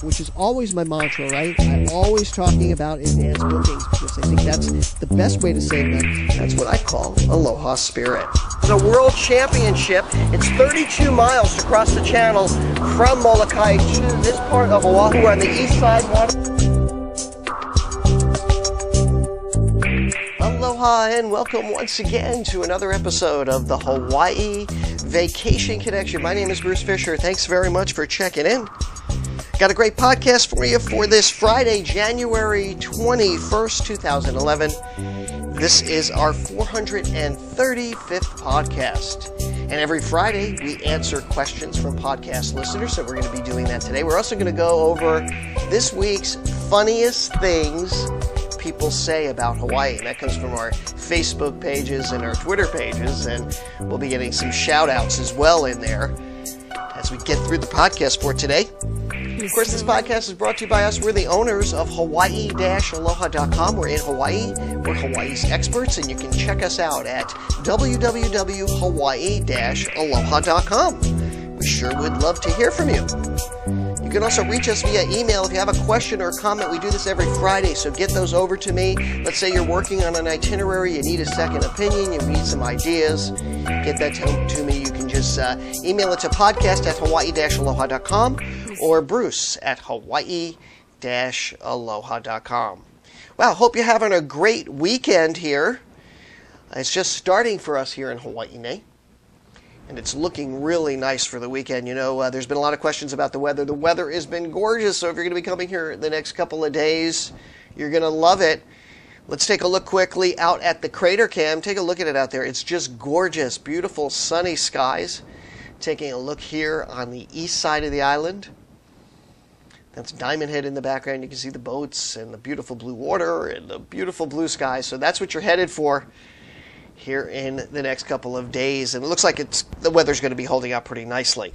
which is always my mantra, right? I'm always talking about advanced bookings because I think that's the best way to save money. That's what I call Aloha Spirit. The World Championship, it's 32 miles to cross the channel from Molokai to this part of Oahu on the east side. Aloha and welcome once again to another episode of the Hawaii Vacation Connection. My name is Bruce Fisher. Thanks very much for checking in. Got a great podcast for you for this Friday, January 21st, 2011. This is our 435th podcast. And every Friday, we answer questions from podcast listeners, so we're going to be doing that today. We're also going to go over this week's funniest things people say about Hawaii. And that comes from our Facebook pages and our Twitter pages, and we'll be getting some shout-outs as well in there as we get through the podcast for today. Of course, this podcast is brought to you by us. We're the owners of Hawaii-Aloha.com. We're in Hawaii. We're Hawaii's experts, and you can check us out at www.hawaii-aloha.com. We sure would love to hear from you. You can also reach us via email if you have a question or a comment. We do this every Friday, so get those over to me. Let's say you're working on an itinerary, you need a second opinion, you need some ideas. Get that to me. You can just email it to podcast@hawaii-aloha.com or Bruce at hawaii-aloha.com. Wow, hope you're having a great weekend here. It's just starting for us here in Hawaii, and it's looking really nice for the weekend. You know, there's been a lot of questions about the weather. The weather has been gorgeous, so if you're going to be coming here the next couple of days, you're going to love it. Let's take a look quickly out at the crater cam. Take a look at it out there. It's just gorgeous, beautiful sunny skies. Taking a look here on the east side of the island. That's Diamond Head in the background. You can see the boats and the beautiful blue water and the beautiful blue sky. So that's what you're headed for here in the next couple of days. And it looks like the weather's going to be holding out pretty nicely.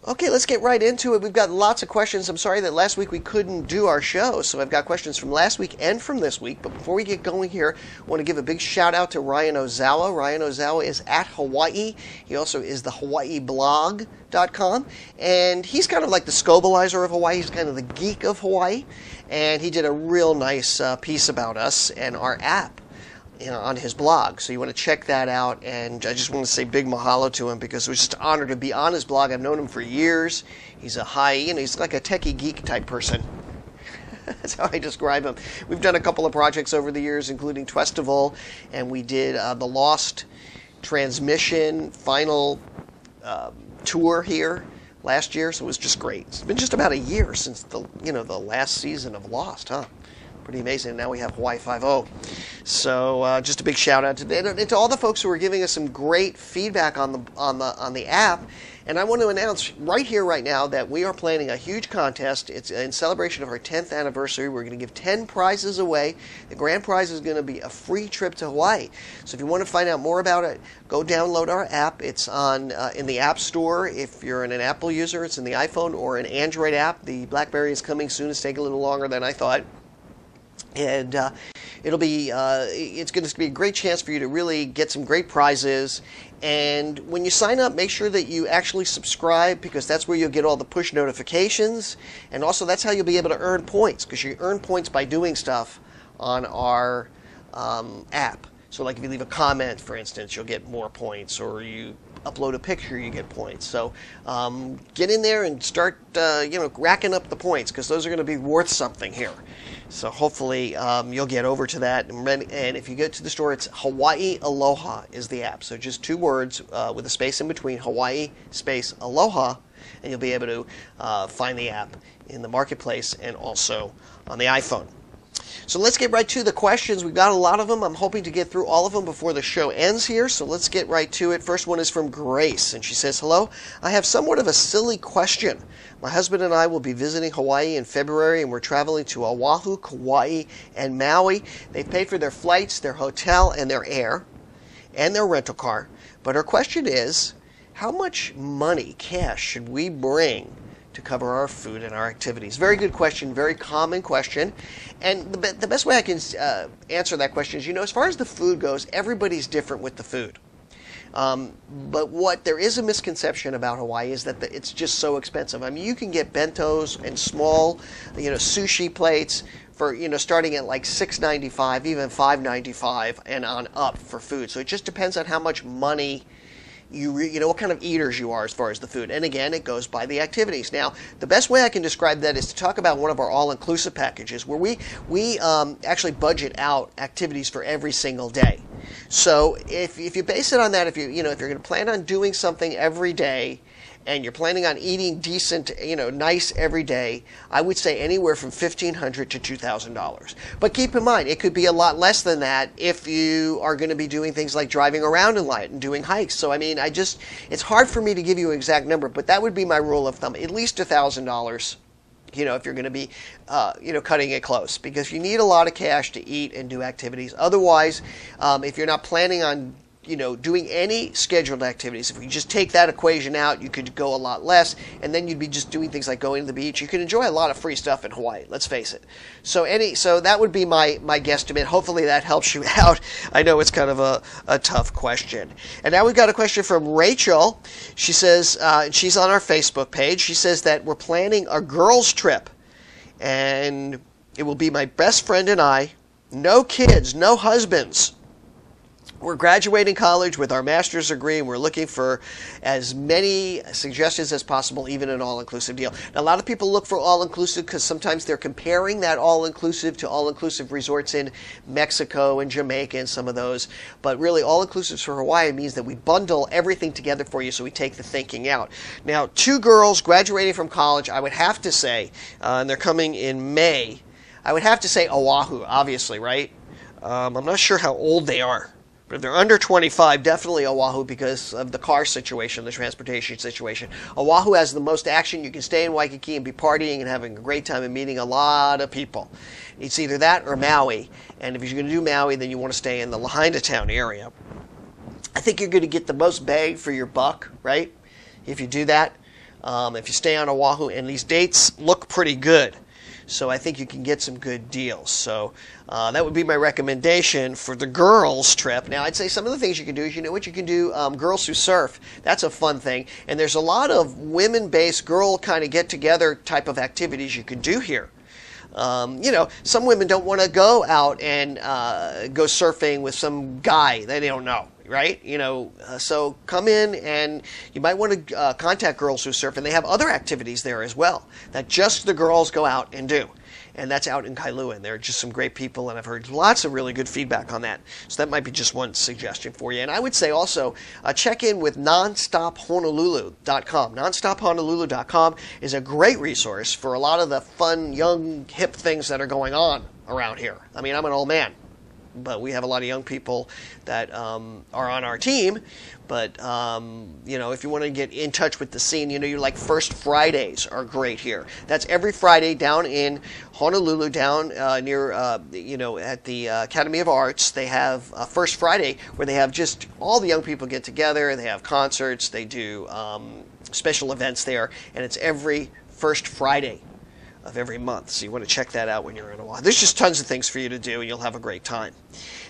Okay, let's get right into it. We've got lots of questions. I'm sorry that last week we couldn't do our show, so I've got questions from last week and from this week. But before we get going here, I want to give a big shout out to Ryan Ozawa. Ryan Ozawa is at Hawaii. He also is the HawaiiBlog.com. And he's kind of like the Scobalizer of Hawaii. He's kind of the geek of Hawaii. And he did a real nice piece about us and our app, on his blog. So you want to check that out, and I just want to say big mahalo to him because it was just an honor to be on his blog. I've known him for years. He's he's like a techie geek type person. That's how I describe him. We've done a couple of projects over the years, including Twestival, and we did the Lost Transmission final tour here last year, so it was just great. It's been just about a year since the last season of Lost, huh? Pretty amazing. Now we have Hawaii 5.0. So just a big shout out to all the folks who are giving us some great feedback on the app. And I want to announce right here, right now, that we are planning a huge contest. It's in celebration of our 10th anniversary. We're going to give 10 prizes away. The grand prize is going to be a free trip to Hawaii. So if you want to find out more about it, go download our app. It's on in the App Store. If you're an Apple user, it's in the iPhone or an Android app. The BlackBerry is coming soon. It's taking a little longer than I thought. And it's going to be a great chance for you to really get some great prizes. And when you sign up, make sure that you actually subscribe, because that's where you'll get all the push notifications. And also that's how you'll be able to earn points, because you earn points by doing stuff on our app. So like if you leave a comment, for instance, you'll get more points, or you upload a picture, you get points. So get in there and start racking up the points, because those are going to be worth something here. So hopefully you'll get over to that. And if you go to the store, it's Hawaii Aloha is the app. So just two words with a space in between, Hawaii space Aloha, and you'll be able to find the app in the marketplace and also on the iPhone. So let's get right to the questions. We've got a lot of them. I'm hoping to get through all of them before the show ends here. So let's get right to it. First one is from Grace, and she says, "Hello, I have somewhat of a silly question. My husband and I will be visiting Hawaii in February, and we're traveling to Oahu, Kauai, and Maui. They've paid for their flights, their hotel, and their air, and their rental car. But our question is, how much money, cash, should we bring to cover our food and our activities?" Very good question, very common question. And the best way I can answer that question is, as far as the food goes, everybody's different with the food. But what there is a misconception about Hawaii is that it's just so expensive. I mean, you can get bentos and small, sushi plates for, starting at like $6.95, even $5.95 and on up for food. So it just depends on how much money what kind of eaters you are as far as the food. And again, it goes by the activities. Now, the best way I can describe that is to talk about one of our all-inclusive packages where we actually budget out activities for every single day. So if you base it on that, if you're going to plan on doing something every day, and you're planning on eating decent, nice every day, I would say anywhere from $1,500 to $2,000. But keep in mind, it could be a lot less than that if you are going to be doing things like driving around in light and doing hikes. So, I mean, it's hard for me to give you an exact number, but that would be my rule of thumb, at least $1,000. If you're going to be, cutting it close, because you need a lot of cash to eat and do activities. Otherwise, if you're not planning on doing any scheduled activities, if we just take that equation out, you could go a lot less, and then you'd be just doing things like going to the beach. You can enjoy a lot of free stuff in Hawaii, let's face it. So that would be my guesstimate. Hopefully that helps you out. I know it's kind of a tough question. And now we've got a question from Rachel. She says, she's on our Facebook page, she says that we're planning a girls' trip, and it will be my best friend and I, no kids, no husbands. We're graduating college with our master's degree, and we're looking for as many suggestions as possible, even an all-inclusive deal. Now, a lot of people look for all-inclusive because sometimes they're comparing that all-inclusive to all-inclusive resorts in Mexico and Jamaica and some of those. But really, all-inclusive for Hawaii means that we bundle everything together for you, so we take the thinking out. Now, 2 girls graduating from college, I would have to say, and they're coming in May, I would have to say Oahu, obviously, right? I'm not sure how old they are. But if they're under 25, definitely Oahu because of the car situation, the transportation situation. Oahu has the most action. You can stay in Waikiki and be partying and having a great time and meeting a lot of people. It's either that or Maui. And if you're going to do Maui, then you want to stay in the Lahaina town area. I think you're going to get the most bang for your buck, right? If you do that. If you stay on Oahu, and these dates look pretty good. So I think you can get some good deals. So that would be my recommendation for the girls' trip. Now, I'd say some of the things you can do is, what you can do, Girls Who Surf. That's a fun thing. And there's a lot of women-based girl kind of get-together type of activities you can do here. Some women don't want to go out and go surfing with some guy that they don't know. Right? So come in, and you might want to contact Girls Who Surf, and they have other activities there as well that just the girls go out and do. And that's out in Kailua, and they're just some great people, and I've heard lots of really good feedback on that. So that might be just one suggestion for you. And I would say also check in with nonstophonolulu.com. Nonstophonolulu.com is a great resource for a lot of the fun, young, hip things that are going on around here. I mean, I'm an old man, but we have a lot of young people that are on our team. But, if you want to get in touch with the scene, you like First Fridays are great here. That's every Friday down in Honolulu, down near, at the Academy of Arts. They have First Friday where they have just all the young people get together. They have concerts. They do special events there. And it's every First Friday of every month. So you want to check that out when you're in Oahu. There's just tons of things for you to do, and you'll have a great time.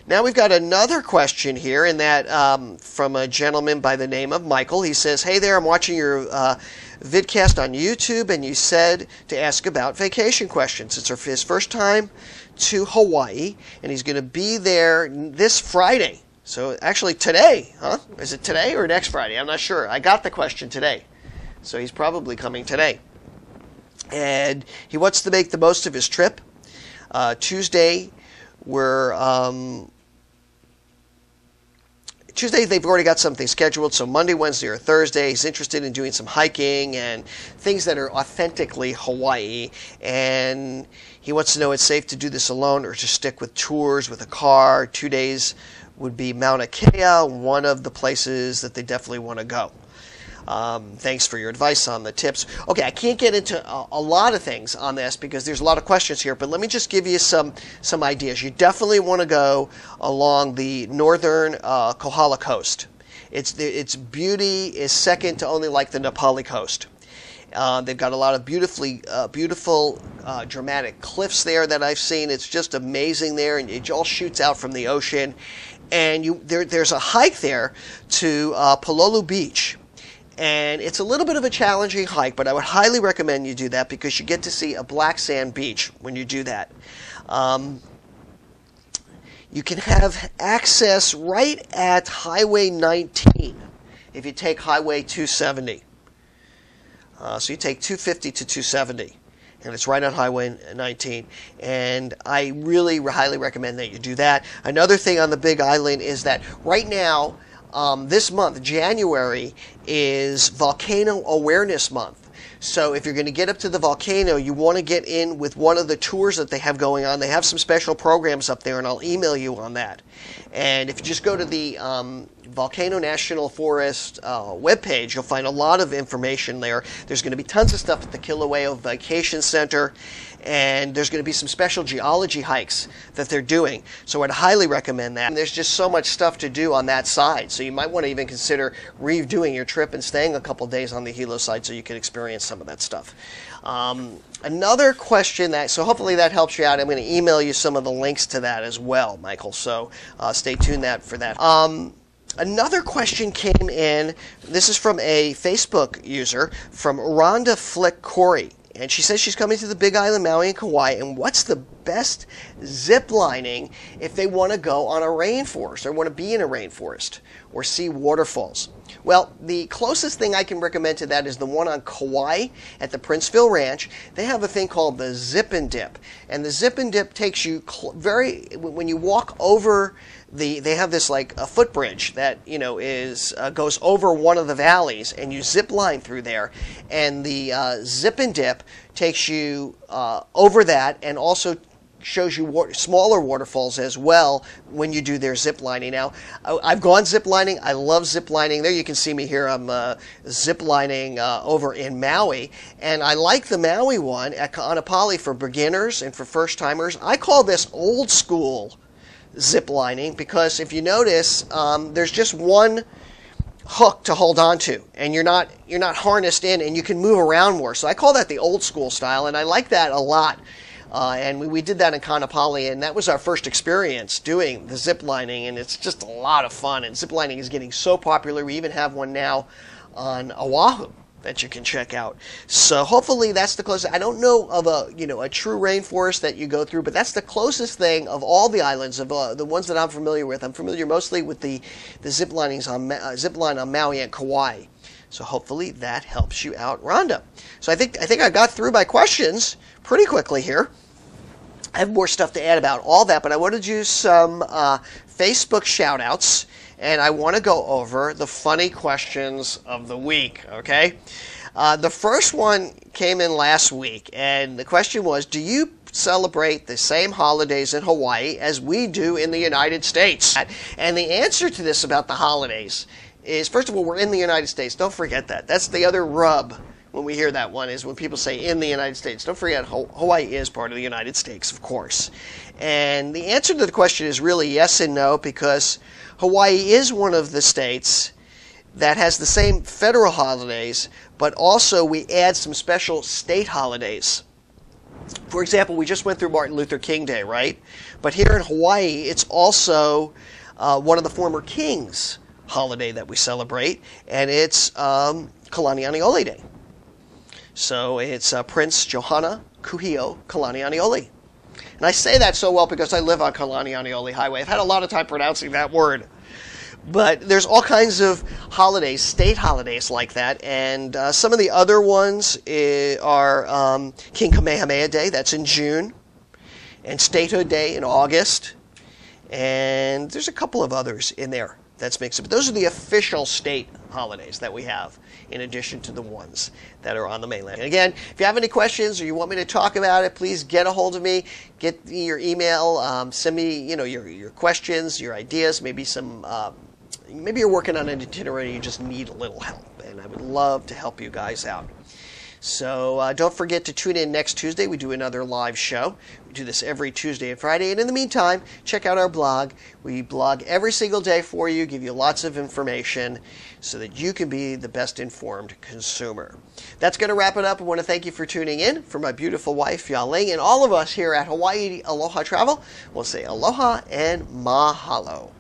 Now we've got another question here, and that from a gentleman by the name of Michael. He says, hey there, I'm watching your vidcast on YouTube, and you said to ask about vacation questions. It's his first time to Hawaii, and he's going to be there this Friday. So actually today, huh? Is it today or next Friday? I'm not sure. I got the question today. So he's probably coming today. And he wants to make the most of his trip. Tuesday, they've already got something scheduled, so Monday, Wednesday, or Thursday, he's interested in doing some hiking and things that are authentically Hawaii. And he wants to know it's safe to do this alone or to stick with tours with a car. 2 days would be Mauna Kea, one of the places that they definitely want to go. Thanks for your advice on the tips. Okay, I can't get into a lot of things on this because there's a lot of questions here, but let me just give you some ideas. You definitely want to go along the northern Kohala coast. Its beauty is second to only like the Nepali coast. They've got a lot of beautiful dramatic cliffs there that I've seen. It's just amazing there, and it all shoots out from the ocean. and there's a hike there to Pololu Beach. And it's a little bit of a challenging hike, but I would highly recommend you do that because you get to see a black sand beach when you do that. You can have access right at Highway 19 if you take Highway 270. So you take 250 to 270, and it's right on Highway 19. And I really highly recommend that you do that. Another thing on the Big Island is that right now, this month, January, is Volcano Awareness Month. So if you're going to get up to the volcano, you want to get in with one of the tours that they have going on. They have some special programs up there, and I'll email you on that. And if you just go to the Volcano National Forest webpage, you'll find a lot of information there. There's going to be tons of stuff at the Kilauea Vacation Center, and there's going to be some special geology hikes that they're doing. So I'd highly recommend that. And there's just so much stuff to do on that side. So you might want to even consider redoing your trip and staying a couple days on the Hilo side so you can experience some of that stuff. Another question so hopefully that helps you out. I'm going to email you some of the links to that as well, Michael. So stay tuned for that. Another question came in. This is from a Facebook user, from Rhonda Flick Corey. And she says she's coming to the Big Island, Maui, and Kauai, and what's the best zip lining if they want to go on a rainforest or want to be in a rainforest or see waterfalls? Well, the closest thing I can recommend to that is the one on Kauai at the Princeville Ranch. They have a thing called the Zip and Dip. And the Zip and Dip takes you when you walk over they have this like a footbridge that goes over one of the valleys, and you zip line through there, and the Zip and Dip takes you over that and also shows you smaller waterfalls as well when you do their zip lining. Now, I've gone zip lining. I love zip lining. There you can see me here. I'm zip lining over in Maui, and I like the Maui one at Ka'anapali for beginners and for first timers. I call this old school zip lining because if you notice, there's just one hook to hold on to, and you're not harnessed in, and you can move around more. So I call that the old school style, and I like that a lot. And we did that in Kaanapali, and that was our first experience doing the zip lining, and it's just a lot of fun. And zip lining is getting so popular. We even have one now on Oahu that you can check out. So hopefully that's the closest. I don't know of a true rainforest that you go through, but that's the closest thing of all the islands, of the ones that I'm familiar with. I'm familiar mostly with the zip linings on zip line on Maui and Kauai. So hopefully that helps you out, Rhonda. So I think I got through my questions pretty quickly here. I have more stuff to add about all that, but I want to do some Facebook shout-outs, and I want to go over the funny questions of the week, okay? The first one came in last week, and the question was, do you celebrate the same holidays in Hawaii as we do in the United States? And the answer to this about the holidays is, first of all, we're in the United States. Don't forget that. That's the other rub when we hear that one, is when people say in the United States. Don't forget, Hawaii is part of the United States, of course. And the answer to the question is really yes and no, because Hawaii is one of the states that has the same federal holidays, but also we add some special state holidays. For example, we just went through Martin Luther King Day, right? But here in Hawaii, it's also one of the former kings' holiday that we celebrate, and it's Kalanianiole Day. So it's Prince Johanna Kuhio Kalanianiole. And I say that so well because I live on Kalanianiole Highway. I've had a lot of time pronouncing that word. But there's all kinds of holidays, state holidays like that. And some of the other ones are King Kamehameha Day, that's in June, and Statehood Day in August. And there's a couple of others in there that's mixed up. But those are the official state holidays that we have, in addition to the ones that are on the mainland. And again, if you have any questions or you want me to talk about it, please get a hold of me. Get me your email. Send me, your questions, your ideas. Maybe maybe you're working on an itinerary and you just need a little help, and I would love to help you guys out. So don't forget to tune in next Tuesday. We do another live show. We do this every Tuesday and Friday. And in the meantime, check out our blog. We blog every single day for you, give you lots of information so that you can be the best informed consumer. That's going to wrap it up. I want to thank you for tuning in. For my beautiful wife, Yaling, and all of us here at Hawaii Aloha Travel, we'll say aloha and mahalo.